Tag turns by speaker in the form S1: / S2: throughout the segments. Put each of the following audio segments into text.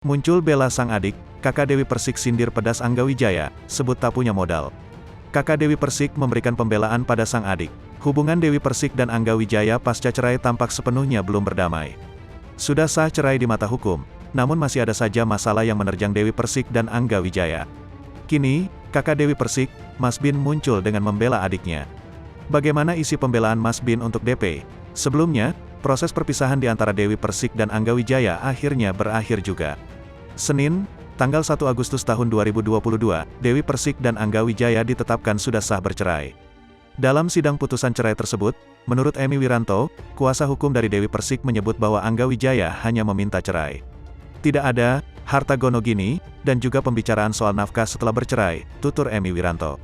S1: Muncul bela sang adik, kakak Dewi Persik sindir pedas Angga Wijaya, sebut tak punya modal. Kakak Dewi Persik memberikan pembelaan pada sang adik. Hubungan Dewi Persik dan Angga Wijaya pasca cerai tampak sepenuhnya belum berdamai. Sudah sah cerai di mata hukum, namun masih ada saja masalah yang menerjang Dewi Persik dan Angga Wijaya. Kini, kakak Dewi Persik, Mas Bin muncul dengan membela adiknya. Bagaimana isi pembelaan Mas Bin untuk DP? Sebelumnya, proses perpisahan di antara Dewi Persik dan Angga Wijaya akhirnya berakhir juga. Senin, tanggal 1 Agustus tahun 2022, Dewi Persik dan Angga Wijaya ditetapkan sudah sah bercerai. Dalam sidang putusan cerai tersebut, menurut Emi Wiranto, kuasa hukum dari Dewi Persik menyebut bahwa Angga Wijaya hanya meminta cerai. Tidak ada harta gono gini, dan juga pembicaraan soal nafkah setelah bercerai, tutur Emi Wiranto.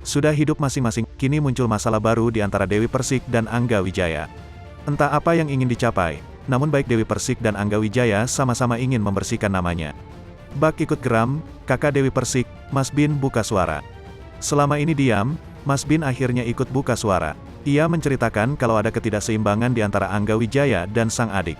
S1: Sudah hidup masing-masing, kini muncul masalah baru di antara Dewi Persik dan Angga Wijaya. Entah apa yang ingin dicapai, namun baik Dewi Persik dan Angga Wijaya sama-sama ingin membersihkan namanya. Bak ikut geram, kakak Dewi Persik, Mas Bin buka suara. Selama ini diam, Mas Bin akhirnya ikut buka suara. Ia menceritakan kalau ada ketidakseimbangan di antara Angga Wijaya dan sang adik.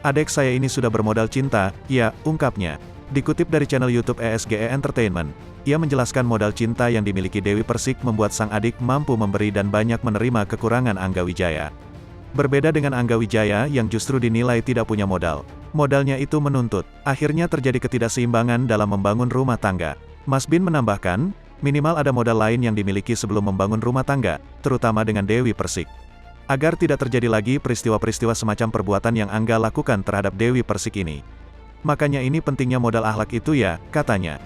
S1: Adik saya ini sudah bermodal cinta, ya, ungkapnya. Dikutip dari channel YouTube ESGE Entertainment, ia menjelaskan modal cinta yang dimiliki Dewi Persik membuat sang adik mampu memberi dan banyak menerima kekurangan Angga Wijaya. Berbeda dengan Angga Wijaya yang justru dinilai tidak punya modal. Modalnya itu menuntut. Akhirnya terjadi ketidakseimbangan dalam membangun rumah tangga. Mas Bin menambahkan, minimal ada modal lain yang dimiliki sebelum membangun rumah tangga, terutama dengan Dewi Persik. Agar tidak terjadi lagi peristiwa-peristiwa semacam perbuatan yang Angga lakukan terhadap Dewi Persik ini. Makanya ini pentingnya modal akhlak itu ya, katanya.